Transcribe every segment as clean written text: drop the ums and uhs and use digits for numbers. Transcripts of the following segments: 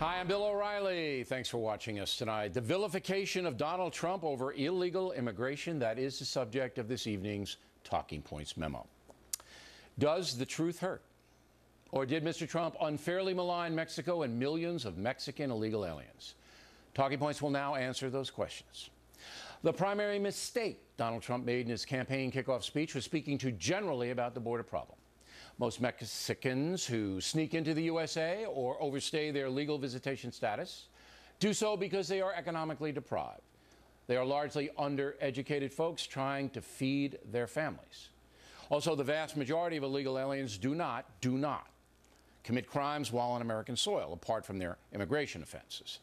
Hi, I'm Bill O'Reilly. Thanks for watching us tonight. The vilification of Donald Trump over illegal immigration, that is the subject of this evening's Talking Points memo. Does the truth hurt? Or did Mr. Trump unfairly malign Mexico and millions of Mexican illegal aliens? Talking Points will now answer those questions. The primary mistake Donald Trump made in his campaign kickoff speech was speaking too generally about the border problem. Most Mexicans who sneak into the USA or overstay their legal visitation status do so because they are economically deprived. They are largely undereducated folks trying to feed their families. Also, the vast majority of illegal aliens do not commit crimes while on American soil, apart from their immigration offenses.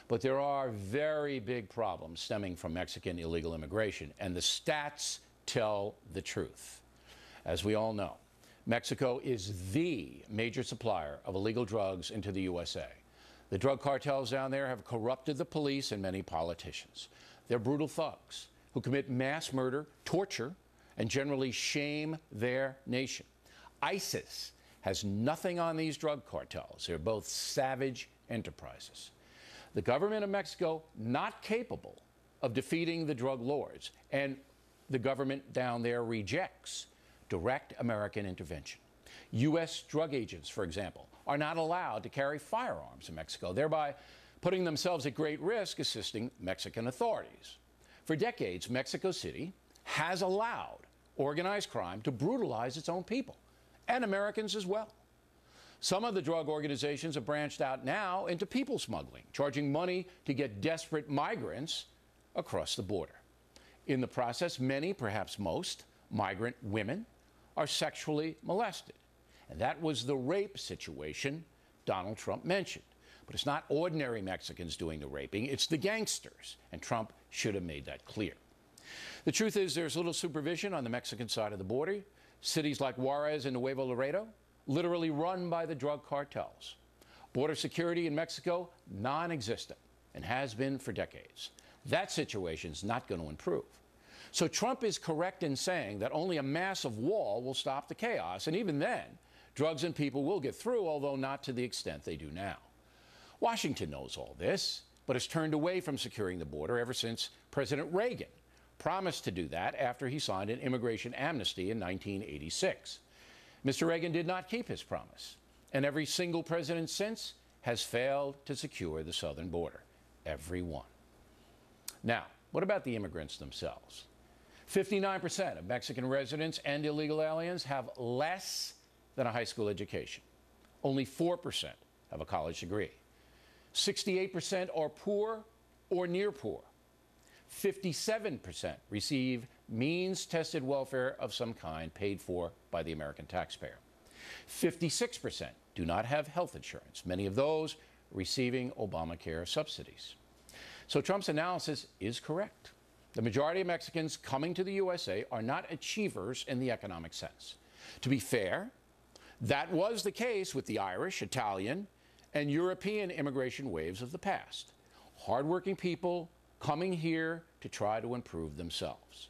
But there are very big problems stemming from Mexican illegal immigration, and the stats tell the truth. As we all know, Mexico is the major supplier of illegal drugs into the USA. The drug cartels down there have corrupted the police and many politicians. They're brutal thugs who commit mass murder, torture, and generally shame their nation. ISIS has nothing on these drug cartels. They're both savage enterprises. The government of Mexico not capable of defeating the drug lords, and the government down there rejects direct American intervention. U.S. drug agents, for example, are not allowed to carry firearms in Mexico, thereby putting themselves at great risk assisting Mexican authorities. For decades, Mexico City has allowed organized crime to brutalize its own people, and Americans as well. Some of the drug organizations have branched out now into people smuggling, charging money to get desperate migrants across the border. In the process, many, perhaps most, migrant women are sexually molested. And that was the rape situation Donald Trump mentioned. But it's not ordinary Mexicans doing the raping, it's the gangsters. And Trump should have made that clear. The truth is there's little supervision on the Mexican side of the border. Cities like Juarez and Nuevo Laredo, literally run by the drug cartels. Border security in Mexico, non-existent, and has been for decades. That situation's not going to improve. So Trump is correct in saying that only a massive wall will stop the chaos, and even then, drugs and people will get through, although not to the extent they do now. Washington knows all this, but has turned away from securing the border ever since President Reagan promised to do that after he signed an immigration amnesty in 1986. Mr. Reagan did not keep his promise, and every single president since has failed to secure the southern border. Every one. Now, what about the immigrants themselves? 59% of Mexican residents and illegal aliens have less than a high school education. Only 4% have a college degree. 68% are poor or near poor. 57% receive means-tested welfare of some kind paid for by the American taxpayer. 56% do not have health insurance, many of those receiving Obamacare subsidies. So Trump's analysis is correct. The majority of Mexicans coming to the USA are not achievers in the economic sense. To be fair, that was the case with the Irish, Italian, and European immigration waves of the past. Hardworking people coming here to try to improve themselves.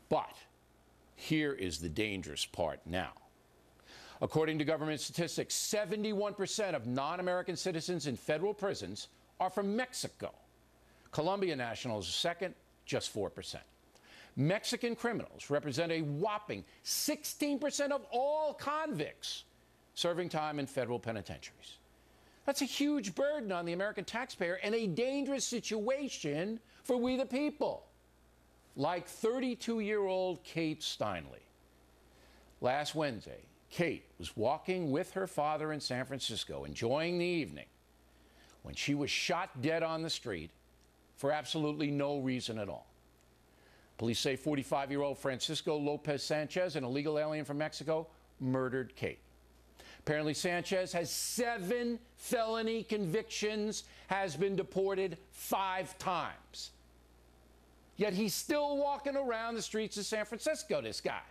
But here is the dangerous part now. According to government statistics, 71% of non-American citizens in federal prisons are from Mexico. Colombia nationals are second, just 4%. Mexican criminals represent a whopping 16% of all convicts serving time in federal penitentiaries. That's a huge burden on the American taxpayer and a dangerous situation for we the people. Like 32-year-old Kate Steinle. Last Wednesday, Kate was walking with her father in San Francisco, enjoying the evening, when she was shot dead on the street for absolutely no reason at all. Police say 45-year-old Francisco Lopez Sanchez, an illegal alien from Mexico, murdered Kate. Apparently, Sanchez has 7 felony convictions, has been deported 5 times. Yet he's still walking around the streets of San Francisco, this guy.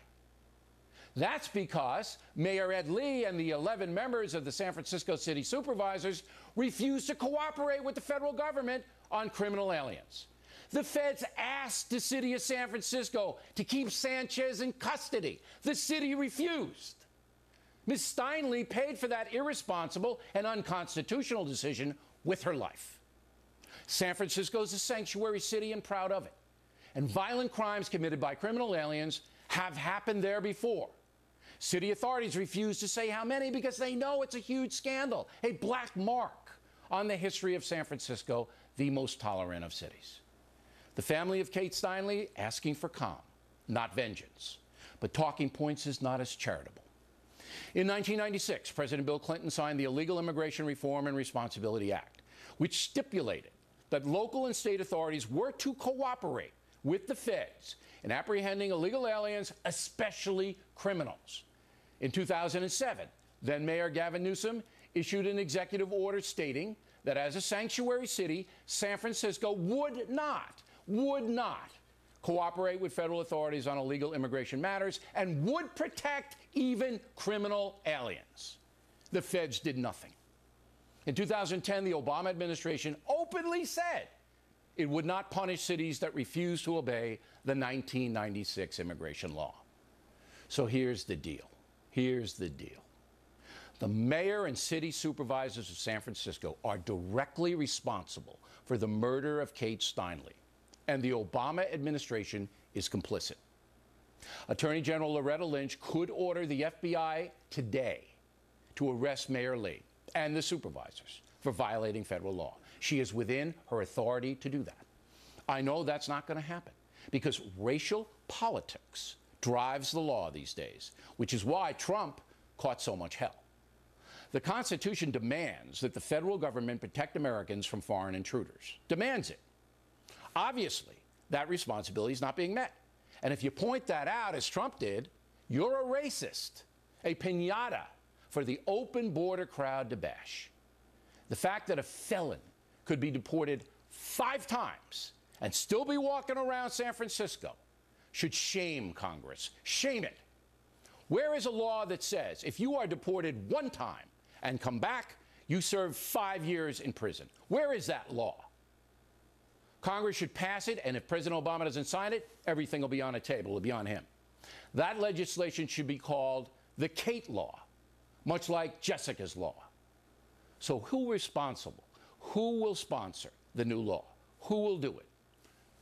That's because Mayor Ed Lee and the 11 members of the San Francisco City Supervisors refused to cooperate with the federal government on criminal aliens. The feds asked the city of San Francisco to keep Sanchez in custody. The city refused. Ms. Steinle paid for that irresponsible and unconstitutional decision with her life. San Francisco is a sanctuary city and proud of it. And violent crimes committed by criminal aliens have happened there before. City authorities refuse to say how many because they know it's a huge scandal, a black mark on the history of San Francisco, the most tolerant of cities. The family of Kate Steinle asking for calm, not vengeance. But Talking Points is not as charitable. In 1996, President Bill Clinton signed the Illegal Immigration Reform and Responsibility Act, which stipulated that local and state authorities were to cooperate with the feds in apprehending illegal aliens, especially criminals. In 2007, then Mayor Gavin Newsom issued an executive order stating that as a sanctuary city, San Francisco would not cooperate with federal authorities on illegal immigration matters and would protect even criminal aliens. The feds did nothing. In 2010, the Obama administration openly said it would not punish cities that refused to obey the 1996 immigration law. So here's the deal. Here's the deal. The mayor and city supervisors of San Francisco are directly responsible for the murder of Kate Steinle, and the Obama administration is complicit. Attorney General Loretta Lynch could order the FBI today to arrest Mayor Lee and the supervisors for violating federal law. She is within her authority to do that. I know that's not going to happen because racial politics drives the law these days, which is why Trump caught so much hell. The Constitution demands that the federal government protect Americans from foreign intruders. Demands it. Obviously, that responsibility is not being met. And if you point that out, as Trump did, you're a racist, a piñata for the open border crowd to bash. The fact that a felon could be deported 5 times and still be walking around San Francisco should shame Congress. Shame it. Where is a law that says if you are deported 1 time and come back, you serve 5 years in prison? Where is that law? Congress should pass it, and if President Obama doesn't sign it, everything will be on a table. It'll be on him. That legislation should be called the Kate Law, much like Jessica's Law. So who's responsible? Who will sponsor the new law? Who will do it?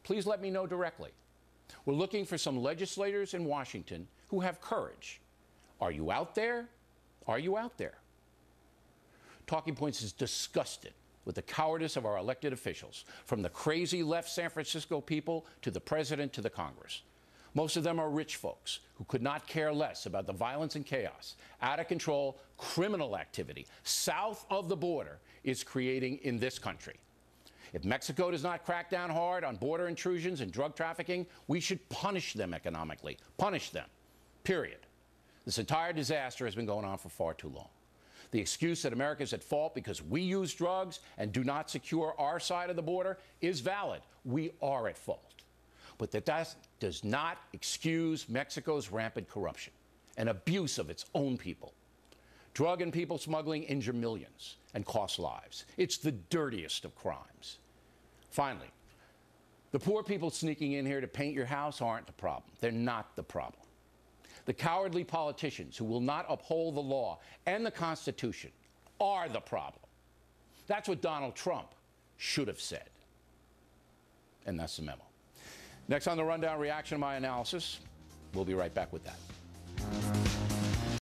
Please let me know directly. We're looking for some legislators in Washington who have courage. Are you out there? Are you out there? Talking Points is disgusted with the cowardice of our elected officials, from the crazy left San Francisco people to the president to the Congress. Most of them are rich folks who could not care less about the violence and chaos, out of control criminal activity south of the border is creating in this country. If Mexico does not crack down hard on border intrusions and drug trafficking, we should punish them economically. Punish them. Period. This entire disaster has been going on for far too long. The excuse that America is at fault because we use drugs and do not secure our side of the border is valid. We are at fault. But that does not excuse Mexico's rampant corruption and abuse of its own people. Drug and people smuggling injure millions and cost lives. It's the dirtiest of crimes. Finally, the poor people sneaking in here to paint your house aren't the problem. They're not the problem. The cowardly politicians who will not uphold the law and the Constitution are the problem. That's what Donald Trump should have said. And that's the memo. Next on the Rundown, reaction to my analysis. We'll be right back with that.